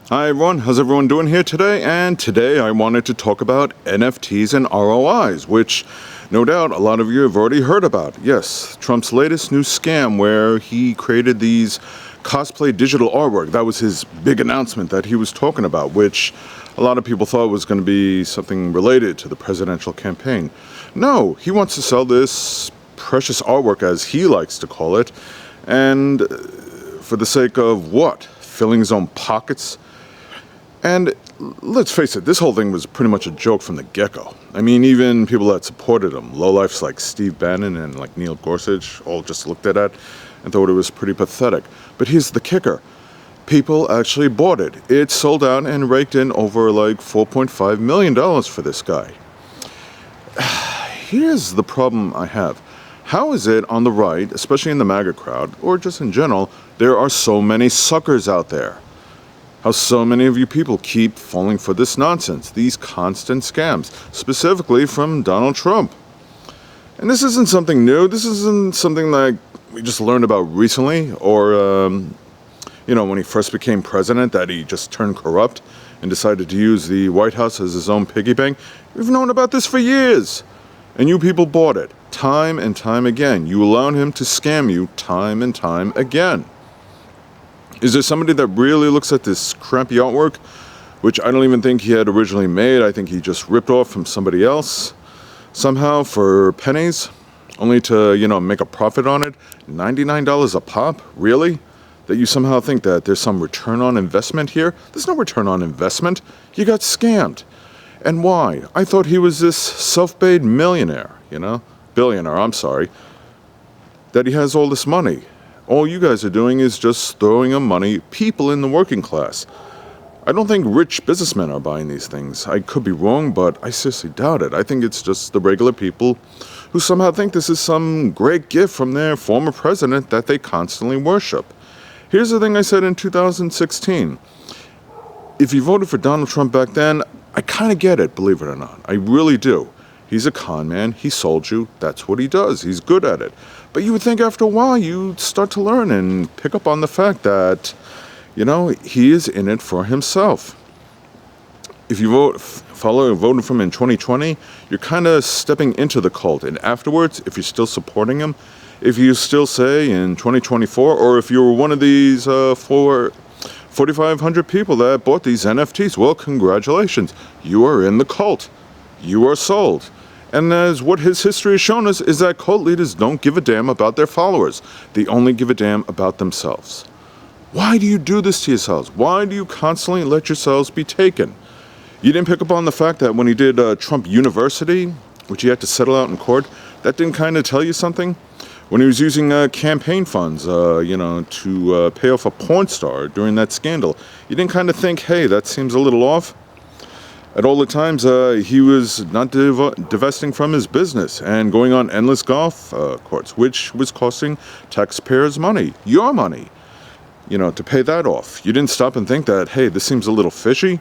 Hi everyone, how's everyone doing here today? And today I wanted to talk about NFTs and ROIs, which no doubt a lot of you have already heard about. Yes, Trump's latest new scam where he created these cosplay digital artwork. That was his big announcement that he was talking about, which a lot of people thought was going to be something related to the presidential campaign. No, he wants to sell this precious artwork, as he likes to call it, and for the sake of what? Filling his own pockets? And let's face it, this whole thing was pretty much a joke from the get-go. I mean, even people that supported him, lowlifes like Steve Bannon and like Neil Gorsuch, all just looked at it and thought it was pretty pathetic. But here's the kicker. People actually bought it. It sold out and raked in over like $4.5 million for this guy. Here's the problem I have. How is it on the right, especially in the MAGA crowd, or just in general, there are so many suckers out there? How so many of you people keep falling for this nonsense, these constant scams, specifically from Donald Trump. And this isn't something new. This isn't something that we just learned about recently, or, when he first became president, that he just turned corrupt and decided to use the White House as his own piggy bank. We've known about this for years. And you people bought it time and time again. You allowed him to scam you time and time again. Is there somebody that really looks at this crappy artwork, which I don't even think he had originally made? I think he just ripped off from somebody else somehow for pennies, only to, make a profit on it? $99 a pop? Really? That you somehow think that there's some return on investment here? There's no return on investment. You got scammed. And why? I thought he was this self-made millionaire, billionaire, I'm sorry, that he has all this money. All you guys are doing is just throwing him money, people in the working class. I don't think rich businessmen are buying these things. I could be wrong, but I seriously doubt it. I think it's just the regular people who somehow think this is some great gift from their former president that they constantly worship. Here's the thing I said in 2016. If you voted for Donald Trump back then, I kind of get it, believe it or not. I really do. He's a con man. He sold you. That's what he does. He's good at it. But you would think after a while you'd start to learn and pick up on the fact that, he is in it for himself. If you voted for him in 2020, you're kind of stepping into the cult. And afterwards, if you're still supporting him, if you still say in 2024, or if you were one of these 4,500 people that bought these NFTs, well, congratulations. You are in the cult. You are sold. And as what his history has shown us is that cult leaders don't give a damn about their followers. They only give a damn about themselves. Why do you do this to yourselves? Why do you constantly let yourselves be taken? You didn't pick up on the fact that when he did Trump University, which he had to settle out in court, that didn't kind of tell you something? When he was using campaign funds, to pay off a porn star during that scandal, you didn't kind of think, hey, that seems a little off? At all the times, he was not divesting from his business and going on endless golf courts, which was costing taxpayers money, your money, to pay that off. You didn't stop and think that, hey, this seems a little fishy?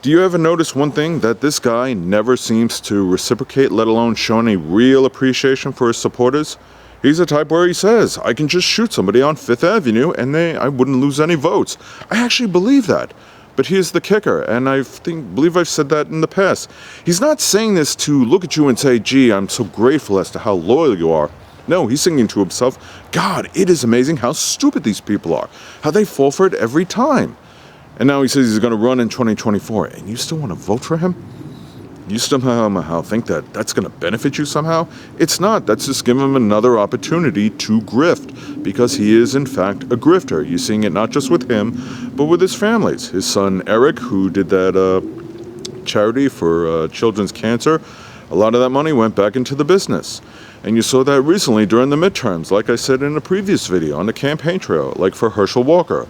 Do you ever notice one thing, that this guy never seems to reciprocate, let alone show any real appreciation for his supporters? He's the type where he says, I can just shoot somebody on Fifth Avenue and I wouldn't lose any votes. I actually believe that. But here's the kicker, and I believe I've said that in the past. He's not saying this to look at you and say, gee, I'm so grateful as to how loyal you are. No, he's singing to himself, God, it is amazing how stupid these people are, how they fall for it every time. And now he says he's going to run in 2024, and you still want to vote for him? You somehow think that that's going to benefit you somehow? It's not. That's just giving him another opportunity to grift, because he is, in fact, a grifter. You're seeing it not just with him, but with his families. His son, Eric, who did that charity for children's cancer, a lot of that money went back into the business. And you saw that recently during the midterms, like I said in a previous video, on the campaign trail, like for Herschel Walker,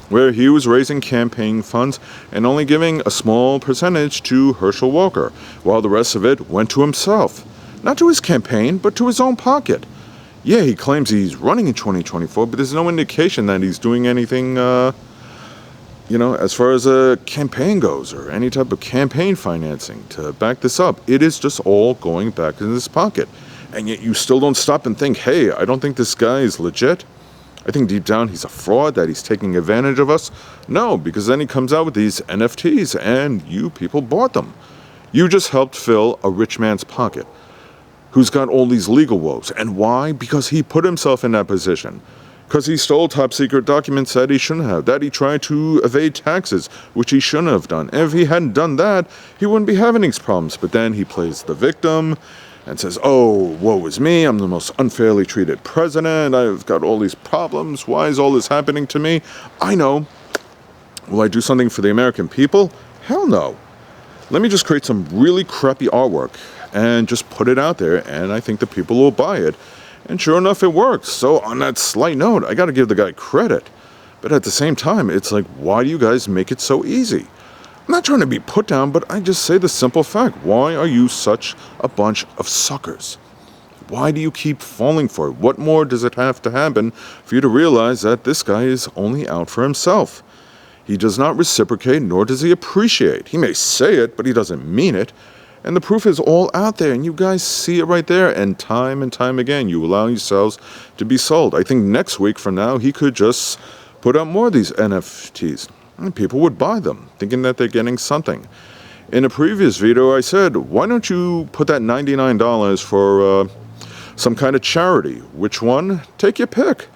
where he was raising campaign funds and only giving a small percentage to Herschel Walker, while the rest of it went to himself. Not to his campaign, but to his own pocket. Yeah, he claims he's running in 2024, but there's no indication that he's doing anything, as far as a campaign goes, or any type of campaign financing to back this up. It is just all going back in his pocket. And yet you still don't stop and think, hey, I don't think this guy is legit. I think deep down he's a fraud, that he's taking advantage of us. No, because then he comes out with these NFTs and you people bought them. You just helped fill a rich man's pocket who's got all these legal woes. And why? Because he put himself in that position. Because he stole top secret documents that he shouldn't have, that he tried to evade taxes, which he shouldn't have done. And if he hadn't done that, he wouldn't be having these problems. But then he plays the victim and says, oh, woe is me, I'm the most unfairly treated president, I've got all these problems, why is all this happening to me? I know. Will I do something for the American people? Hell no. Let me just create some really crappy artwork and just put it out there, and I think the people will buy it. And sure enough, it works. So on that slight note, I gotta give the guy credit. But at the same time, it's like, why do you guys make it so easy? I'm not trying to be put down, but I just say the simple fact. Why are you such a bunch of suckers? Why do you keep falling for it? What more does it have to happen for you to realize that this guy is only out for himself? He does not reciprocate, nor does he appreciate. He may say it, but he doesn't mean it. And the proof is all out there, and you guys see it right there. And time again, you allow yourselves to be sold. I think next week from now, he could just put out more of these NFTs. And people would buy them, thinking that they're getting something. In a previous video, I said, why don't you put that $99 for some kind of charity? Which one? Take your pick.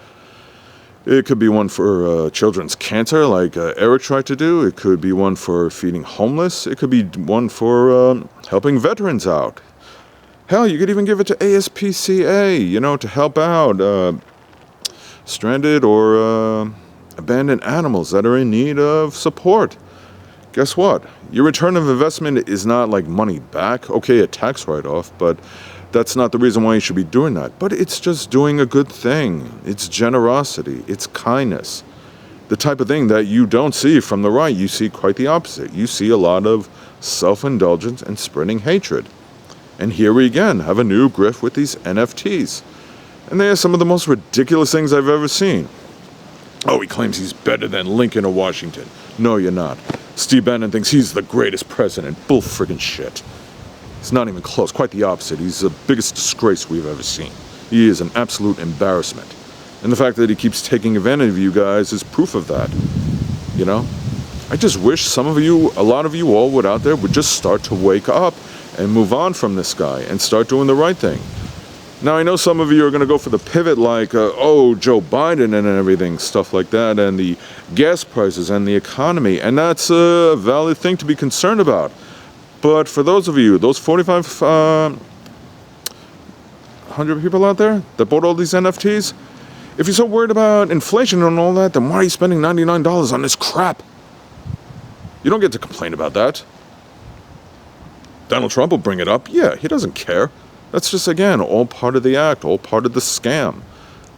It could be one for children's cancer, like Eric tried to do. It could be one for feeding homeless. It could be one for helping veterans out. Hell, you could even give it to ASPCA, to help out stranded or abandoned animals that are in need of support. Guess what? Your return of investment is not like money back. Okay, a tax write-off, but that's not the reason why you should be doing that. But it's just doing a good thing. It's generosity. It's kindness. The type of thing that you don't see from the right. You see quite the opposite. You see a lot of self-indulgence and spreading hatred. And here we again have a new grift with these NFTs. And they are some of the most ridiculous things I've ever seen. Oh, he claims he's better than Lincoln or Washington. No, you're not. Steve Bannon thinks he's the greatest president. Bull friggin' shit. It's not even close. Quite the opposite. He's the biggest disgrace we've ever seen. He is an absolute embarrassment. And the fact that he keeps taking advantage of you guys is proof of that. I just wish a lot of you all out there would just start to wake up and move on from this guy and start doing the right thing. Now, I know some of you are going to go for the pivot like, Joe Biden and everything, stuff like that, and the gas prices and the economy, and that's a valid thing to be concerned about. But for those of you, those 4,500 people out there that bought all these NFTs, if you're so worried about inflation and all that, then why are you spending $99 on this crap? You don't get to complain about that. Donald Trump will bring it up. Yeah, he doesn't care. That's just, again, all part of the act, all part of the scam.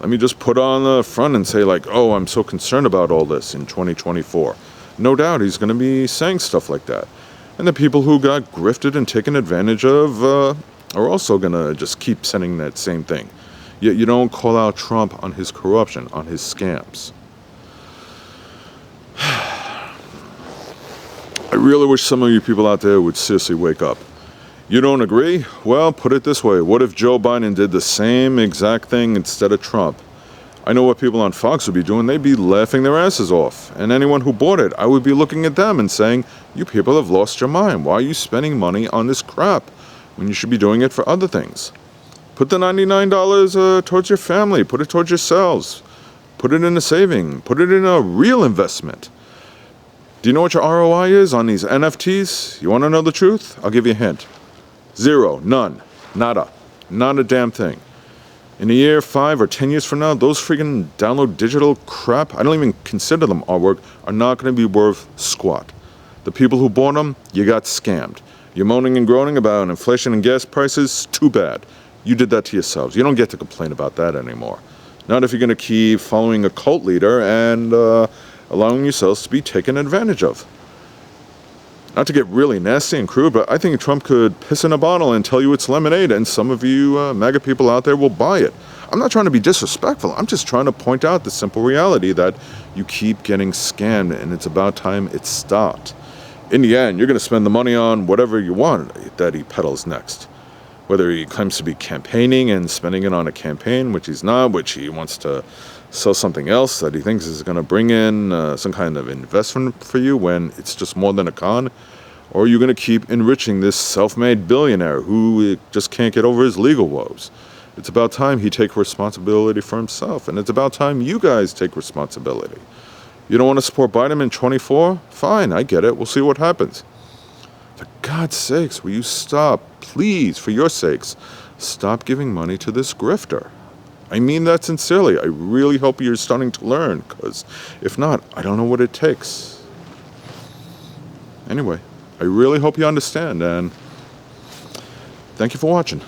Let me just put on the front and say, like, oh, I'm so concerned about all this in 2024. No doubt he's going to be saying stuff like that. And the people who got grifted and taken advantage of are also going to just keep sending that same thing. Yet you don't call out Trump on his corruption, on his scams. I really wish some of you people out there would seriously wake up. You don't agree? Well, put it this way. What if Joe Biden did the same exact thing instead of Trump? I know what people on Fox would be doing. They'd be laughing their asses off. And anyone who bought it, I would be looking at them and saying, you people have lost your mind. Why are you spending money on this crap when you should be doing it for other things? Put the $99 towards your family. Put it towards yourselves. Put it in a saving. Put it in a real investment. Do you know what your ROI is on these NFTs? You want to know the truth? I'll give you a hint. 0, none, nada, not a damn thing. In a year, 5 or 10 years from now, those freaking download digital crap, I don't even consider them artwork, are not going to be worth squat. The people who bought them, you got scammed. You're moaning and groaning about inflation and gas prices, too bad. You did that to yourselves. You don't get to complain about that anymore. Not if you're going to keep following a cult leader and allowing yourselves to be taken advantage of. Not to get really nasty and crude, but I think Trump could piss in a bottle and tell you it's lemonade, and some of you MAGA people out there will buy it. I'm not trying to be disrespectful. I'm just trying to point out the simple reality that you keep getting scammed, and it's about time it stopped. In the end, you're going to spend the money on whatever you want that he peddles next. Whether he claims to be campaigning and spending it on a campaign, which he's not, which he wants to sell something else that he thinks is going to bring in some kind of investment for you when it's just more than a con, or are you going to keep enriching this self-made billionaire who just can't get over his legal woes? It's about time he take responsibility for himself, and it's about time you guys take responsibility. You don't want to support Biden in 24? Fine, I get it. We'll see what happens. For God's sakes, will you stop? Please, for your sakes, stop giving money to this grifter. I mean that sincerely. I really hope you're starting to learn, because if not, I don't know what it takes. Anyway, I really hope you understand, and thank you for watching.